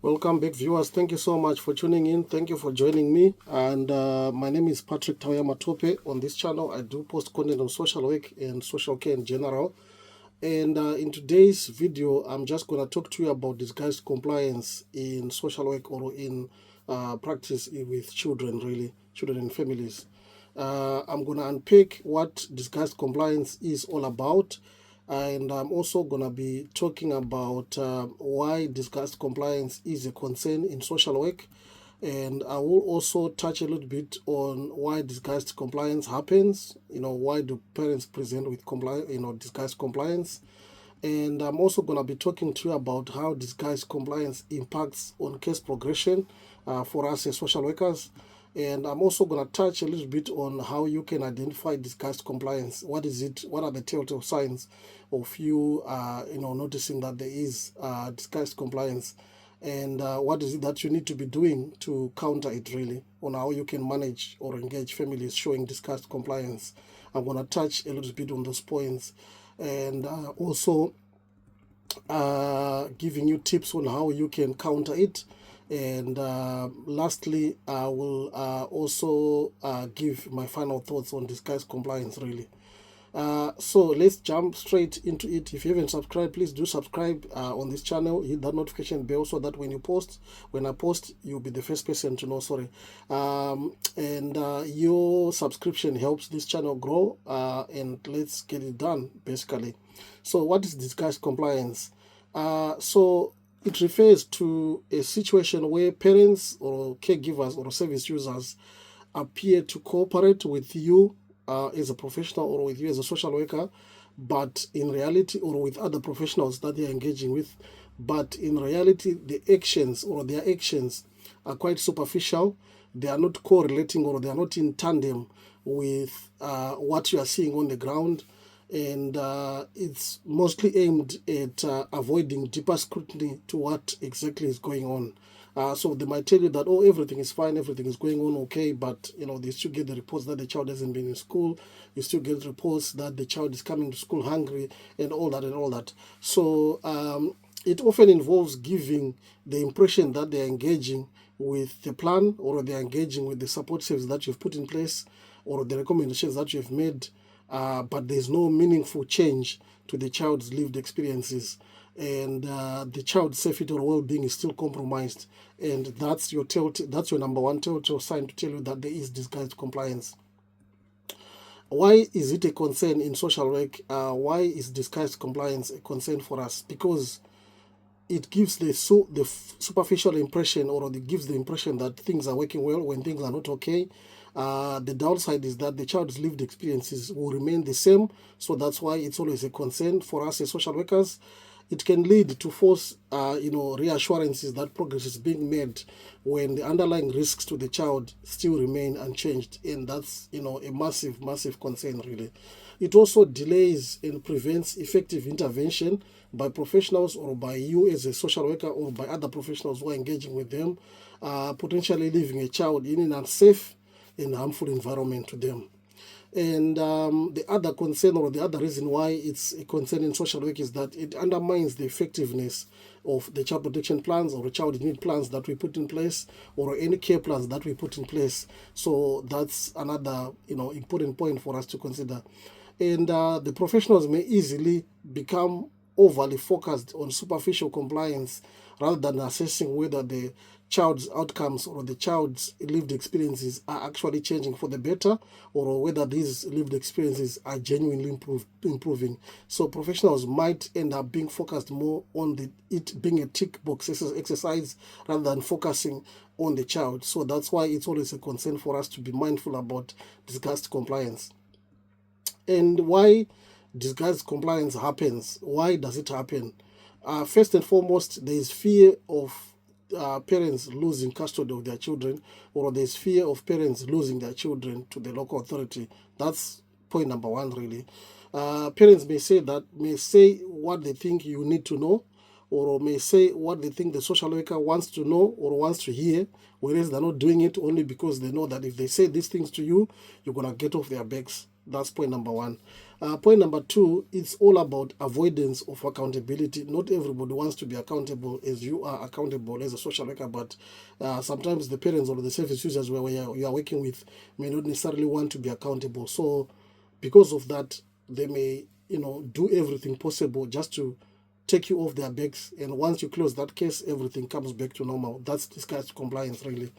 Welcome back, viewers. Thank you so much for tuning in. Thank you for joining me. And my name is Patrick Tawayama Tope. On this channel, I do post content on social work and social care in general. And in today's video, I'm just going to talk to you about disguised compliance in social work or in practice with children, really, children and families. I'm going to unpack what disguised compliance is all about. And I'm also going to be talking about why disguised compliance is a concern in social work. And I will also touch a little bit on why disguised compliance happens. Why do parents present with disguised compliance? And I'm also going to be talking to you about how disguised compliance impacts on case progression for us as social workers. And I'm also going to touch a little bit on how you can identify disguised compliance. What is it? What are the telltale signs of you, noticing that there is disguised compliance? And what is it that you need to be doing to counter it, really, on how you can manage or engage families showing disguised compliance. I'm going to touch a little bit on those points, and also giving you tips on how you can counter it. And lastly, I will also give my final thoughts on disguised compliance, really. So let's jump straight into it. If you haven't subscribed, please do subscribe on this channel. Hit that notification bell so that when I post, you'll be the first person to know. And your subscription helps this channel grow. And let's get it done, basically. So what is disguised compliance? So it refers to a situation where parents or caregivers or service users appear to cooperate with you as a professional or with you as a social worker, but in reality, or with other professionals that they are engaging with, but in reality, their actions are quite superficial. They are not correlating, or they are not in tandem with what you are seeing on the ground. And it's mostly aimed at avoiding deeper scrutiny to what exactly is going on. So they might tell you that, oh, everything is fine, everything is going on okay, but they still get the reports that the child hasn't been in school. You still get reports that the child is coming to school hungry and all that. So it often involves giving the impression that they're engaging with the plan, or they're engaging with the support services that you've put in place, or the recommendations that you've made, but there's no meaningful change to the child's lived experiences, and the child's safety or well-being is still compromised. And that's your number one telltale sign to tell you that there is disguised compliance. Why is it a concern in social work? Why is disguised compliance a concern for us? Because it gives the superficial impression, or it gives the impression that things are working well when things are not okay. The downside is that the child's lived experiences will remain the same. So that's why it's always a concern for us as social workers. It can lead to false, reassurances that progress is being made when the underlying risks to the child still remain unchanged. And that's, a massive, massive concern, really. It also delays and prevents effective intervention by professionals, or by you as a social worker, or by other professionals who are engaging with them, potentially leaving a child in an unsafe and harmful environment to them. And the other concern, or the other reason why it's a concern in social work, is that it undermines the effectiveness of the child protection plans or the child need plans that we put in place, or any care plans that we put in place. So that's another important point for us to consider. And the professionals may easily become overly focused on superficial compliance rather than assessing whether the child's outcomes or the child's lived experiences are actually changing for the better, or whether these lived experiences are genuinely improving. So professionals might end up being focused more on it being a tick box exercise rather than focusing on the child. So that's why it's always a concern for us to be mindful about disguised compliance. And why disguised compliance happens? Why does it happen? First and foremost, there is fear of parents losing custody of their children, or there's fear of parents losing their children to the local authority. That's point number one, really. Parents may say what they think you need to know, or may say what they think the social worker wants to know or wants to hear, whereas they're not doing it only because they know that if they say these things to you, you're going to get off their backs. That's point number one. Point number two, it's all about avoidance of accountability. Not everybody wants to be accountable as you are accountable as a social worker, but sometimes the parents or the service users where you are working with may not necessarily want to be accountable. So because of that, they may, do everything possible just to take you off their backs. And once you close that case, everything comes back to normal. That's disguised compliance, really.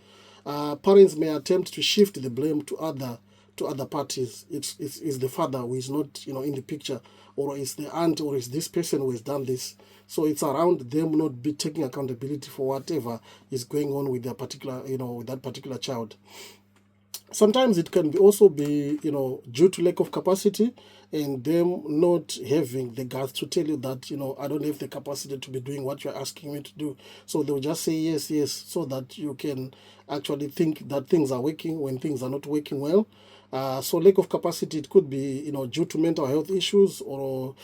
Parents may attempt to shift the blame to other parties. It's the father who is not in the picture, or it's the aunt, or it's this person who has done this. So it's around them not be taking accountability for whatever is going on with their particular with that particular child. Sometimes it can also be due to lack of capacity, and them not having the guts to tell you that I don't have the capacity to be doing what you're asking me to do. So they'll just say yes, yes, so that you can actually think that things are working when things are not working well. So lack of capacity, it could be due to mental health issues, or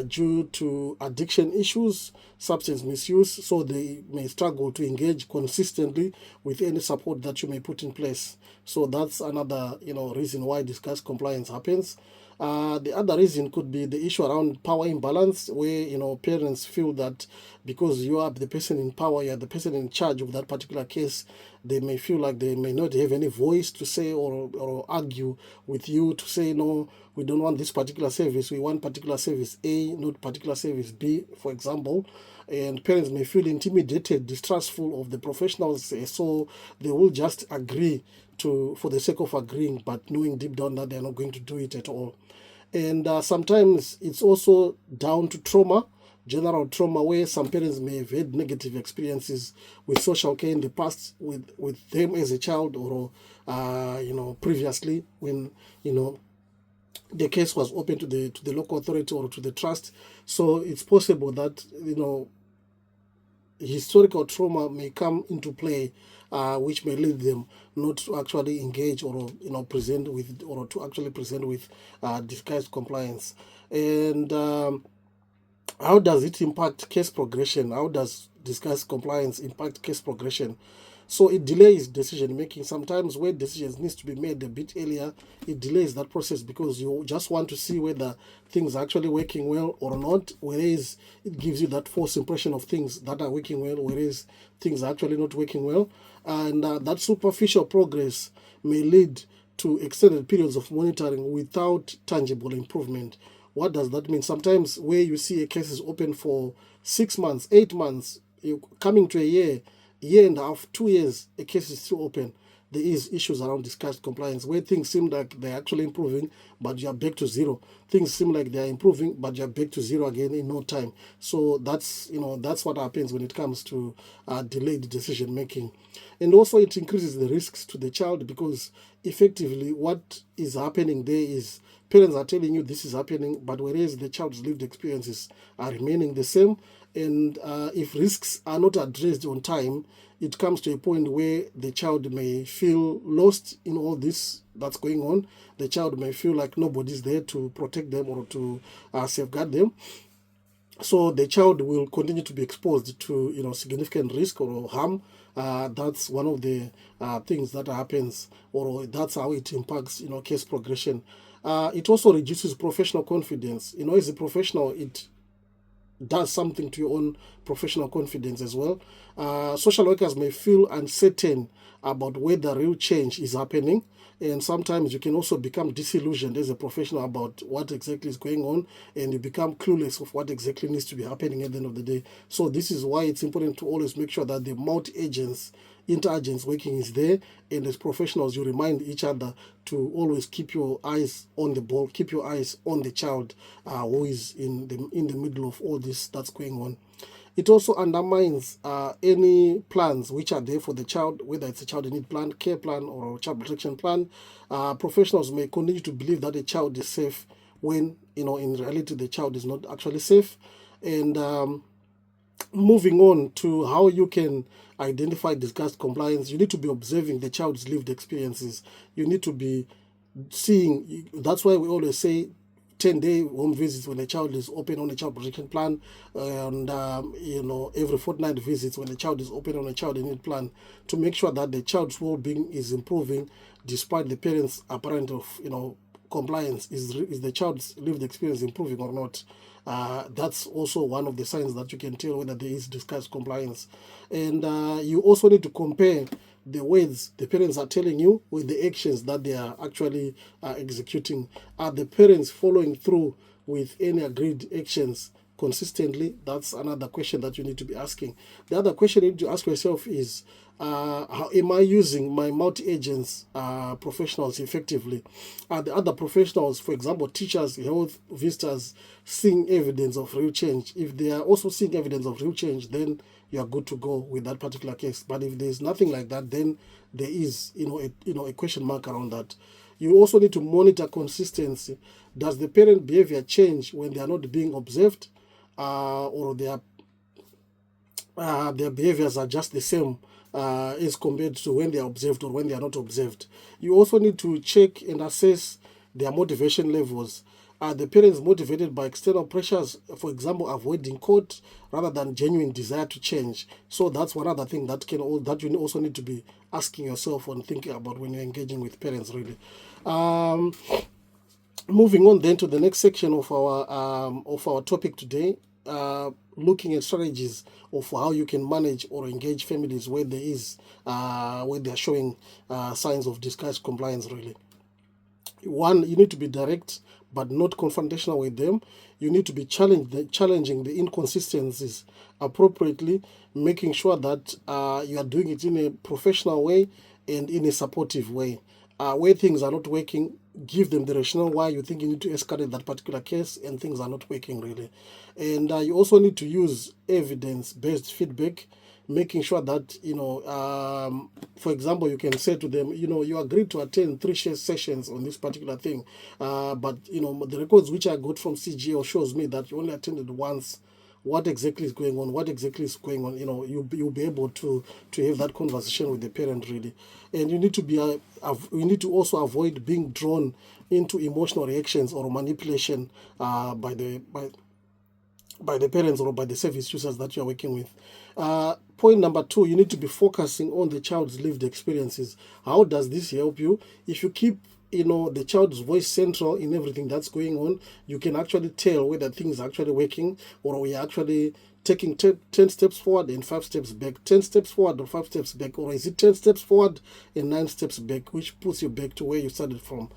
due to addiction issues, substance misuse. So they may struggle to engage consistently with any support that you may put in place. So that's another reason why discussed compliance happens. The other reason could be the issue around power imbalance, where parents feel that because you are the person in power, you are the person in charge of that particular case, they may feel like they may not have any voice to say, or argue with you to say, no, we don't want this particular service, we want particular service A, not particular service B, for example. And parents may feel intimidated, distrustful of the professionals, so they will just agree for the sake of agreeing, but knowing deep down that they're not going to do it at all. And sometimes it's also down to trauma, general trauma, where some parents may have had negative experiences with social care in the past, with them as a child, or previously, when the case was open to the local authority or to the trust. So it's possible that historical trauma may come into play, which may lead them not to actually engage, or present with, or to actually present with disguised compliance. And how does it impact case progression? How does disguised compliance impact case progression? So it delays decision making. Sometimes where decisions needs to be made a bit earlier, it delays that process, because you just want to see whether things are actually working well or not, whereas it gives you that false impression of things that are working well, whereas things are actually not working well. And that superficial progress may lead to extended periods of monitoring without tangible improvement. What does that mean? Sometimes where you see a case is open for 6 months, 8 months, coming to a year and a half, 2 years, a case is still open. There is issues around disguised compliance, where things seem like they're actually improving, but you're back to zero. Things seem like they're improving, but you're back to zero again in no time. So that's what happens when it comes to delayed decision making. And also it increases the risks to the child, because effectively what is happening there is parents are telling you this is happening, but whereas the child's lived experiences are remaining the same. And if risks are not addressed on time, it comes to a point where the child may feel lost in all this that's going on. The child may feel like nobody's there to protect them or to safeguard them. So the child will continue to be exposed to significant risk or harm. That's one of the things that happens, or that's how it impacts case progression. It also reduces professional confidence. As a professional, it does something to your own professional confidence as well. Social workers may feel uncertain about whether real change is happening, and sometimes you can also become disillusioned as a professional about what exactly is going on, and you become clueless of what exactly needs to be happening at the end of the day. So this is why it's important to always make sure that the multi-agents, inter-agents working is there, and as professionals you remind each other to always keep your eyes on the ball, keep your eyes on the child who is in the middle of all this that's going on. It also undermines any plans which are there for the child, whether it's a child in need plan, care plan, or a child protection plan. Professionals may continue to believe that a child is safe when, in reality, the child is not actually safe. And moving on to how you can identify disguised compliance, you need to be observing the child's lived experiences. You need to be seeing, that's why we always say 10-day home visits when a child is open on a child protection plan, and every fortnight visits when a child is open on a child in need plan, to make sure that the child's well-being is improving despite the parents' apparent of compliance, is the child's lived experience improving or not? That's also one of the signs that you can tell whether there is disguised compliance. And you also need to compare the words the parents are telling you with the actions that they are actually executing. Are the parents following through with any agreed actions consistently? That's another question that you need to be asking. The other question you need to ask yourself is, how am I using my multi-agents professionals effectively? Are the other professionals, for example, teachers, health visitors, seeing evidence of real change? If they are also seeing evidence of real change, then you are good to go with that particular case. But if there's nothing like that, then there is, a question mark around that. You also need to monitor consistency. Does the parent behavior change when they are not being observed, or their behaviors are just the same as compared to when they are observed or when they are not observed? You also need to check and assess their motivation levels. Are the parents motivated by external pressures, for example, avoiding court rather than genuine desire to change? So that's one other thing that you also need to be asking yourself and thinking about when you're engaging with parents, really. Moving on then to the next section of our topic today, looking at strategies of how you can manage or engage families where they are showing signs of disguised compliance, really. One, you need to be direct but not confrontational with them. You need to be challenging the inconsistencies appropriately, making sure that you are doing it in a professional way and in a supportive way. Where things are not working, give them the rationale why you think you need to escalate that particular case and things are not working, really. And you also need to use evidence-based feedback, making sure that, for example, you can say to them, you agreed to attend 3 sessions on this particular thing, but, the records which I got from CGL shows me that you only attended once. What exactly is going on? You'll be able to have that conversation with the parent, really. And you need to also avoid being drawn into emotional reactions or manipulation by the parents or by the service users that you're working with. Point number 2, you need to be focusing on the child's lived experiences. How does this help you? If you keep the child's voice central in everything that's going on, you can actually tell whether things are actually working or we are actually taking 10 steps forward and 5 steps back, 10 steps forward or 5 steps back, or is it 10 steps forward and 9 steps back, which puts you back to where you started from.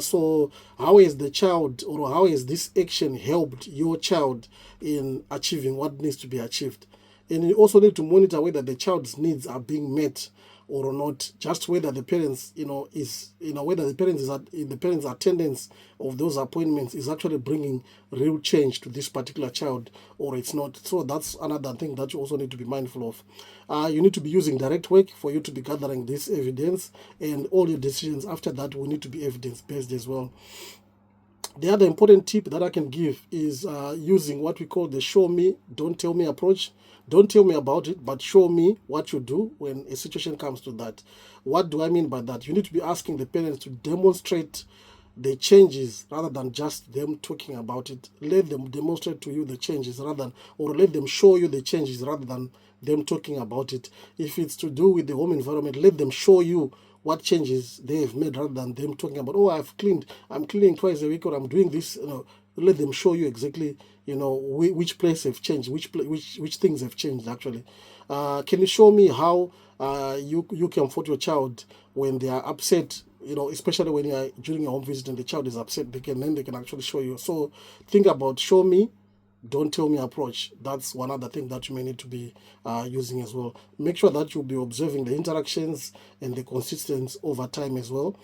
So how is the child, or how has this action helped your child in achieving what needs to be achieved? And you also need to monitor whether the child's needs are being met or not, just whether the parents, whether the parents' attendance of those appointments is actually bringing real change to this particular child or it's not. So that's another thing that you also need to be mindful of. You need to be using direct work for you to be gathering this evidence, and all your decisions after that will need to be evidence-based as well. The other important tip that I can give is using what we call the show me, don't tell me approach. Don't tell me about it, but show me what you do when a situation comes to that. What do I mean by that? You need to be asking the parents to demonstrate the changes rather than just them talking about it. Let them demonstrate to you the changes or let them show you the changes rather than them talking about it. If it's to do with the home environment, let them show you what changes they have made rather than them talking about, I'm cleaning twice a week, or I'm doing this. Let them show you exactly, which place have changed, which things have changed actually. Can you show me how you comfort your child when they are upset? Especially when you are during a home visit and the child is upset, they can actually show you. So think about show me, don't tell me approach. That's one other thing that you may need to be using as well. Make sure that you'll be observing the interactions and the consistency over time as well.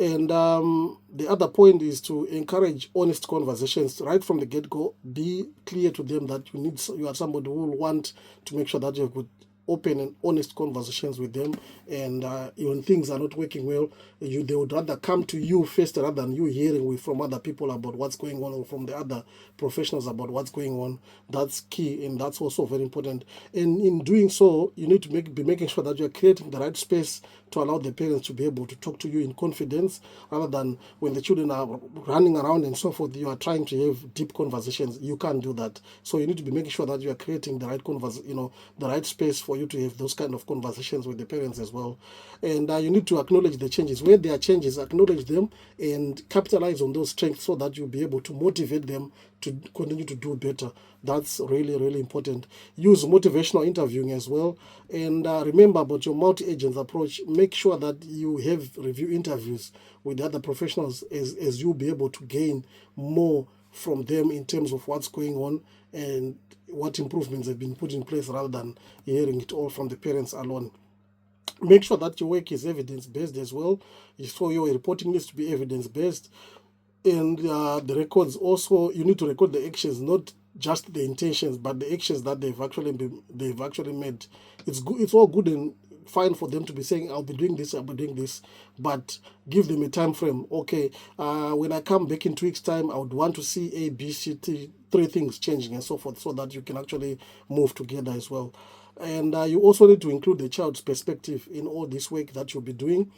And the other point is to encourage honest conversations right from the get-go. Be clear to them that you are somebody who will want to make sure that you have good, open and honest conversations with them, and when things are not working well, they would rather come to you first rather than you hearing from other people about what's going on, or from the other professionals about what's going on. That's key, and that's also very important. And in doing so, you need to be making sure that you're creating the right space to allow the parents to be able to talk to you in confidence, rather than when the children are running around and so forth, you are trying to have deep conversations. You can't do that. So you need to be making sure that you are creating the right the right space for you to have those kind of conversations with the parents as well. And you need to acknowledge the changes. Where there are changes, acknowledge them and capitalize on those strengths so that you'll be able to motivate them to continue to do better. That's really, really important. Use motivational interviewing as well. And remember about your multi-agents approach. Make sure that you have review interviews with other professionals as you'll be able to gain more from them in terms of what's going on and what improvements have been put in place, rather than hearing it all from the parents alone. Make sure that your work is evidence-based as well. So your reporting needs to be evidence-based. And the records also, you need to record the actions, not just the intentions, but the actions that they've actually made. It's all good and fine for them to be saying, I'll be doing this, but give them a time frame. Okay, when I come back in 2 weeks' time, I would want to see A, B, C, T, 3 things changing and so forth, so that you can actually move together as well. And you also need to include the child's perspective in all this work that you'll be doing.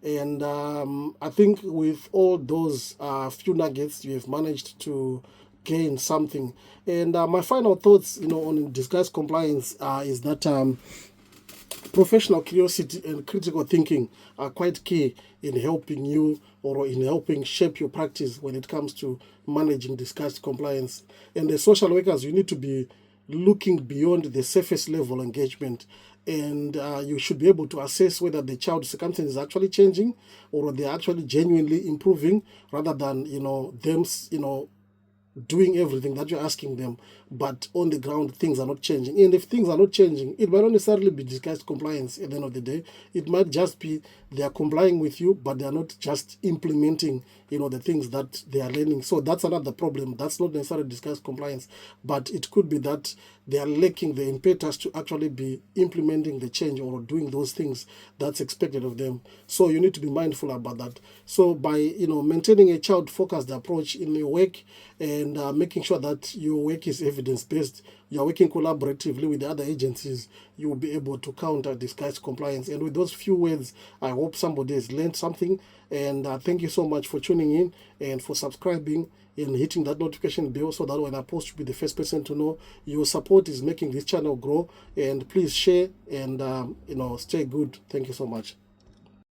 And I think with all those few nuggets, you have managed to gain something. And my final thoughts, on disguised compliance is that professional curiosity and critical thinking are quite key in helping you, or in helping shape your practice when it comes to managing disguised compliance. And the social workers, you need to be looking beyond the surface level engagement, and you should be able to assess whether the child's circumstances is actually changing, or they're actually genuinely improving, rather than them doing everything that you're asking them, but on the ground things are not changing. And if things are not changing, it might not necessarily be disguised compliance at the end of the day. It might just be they are complying with you, but they are not just implementing the things that they are learning. So that's another problem. That's not necessarily disguised compliance, but it could be that they are lacking the impetus to actually be implementing the change or doing those things that's expected of them. So you need to be mindful about that. So by maintaining a child-focused approach in your work, and making sure that your work is evidence-based, you're working collaboratively with the other agencies, you will be able to counter disguised compliance. And with those few words, I hope somebody has learned something. And thank you so much for tuning in and for subscribing and hitting that notification bell, so that when I post, you'll be the first person to know. Your support is making this channel grow. And please share and stay good. Thank you so much.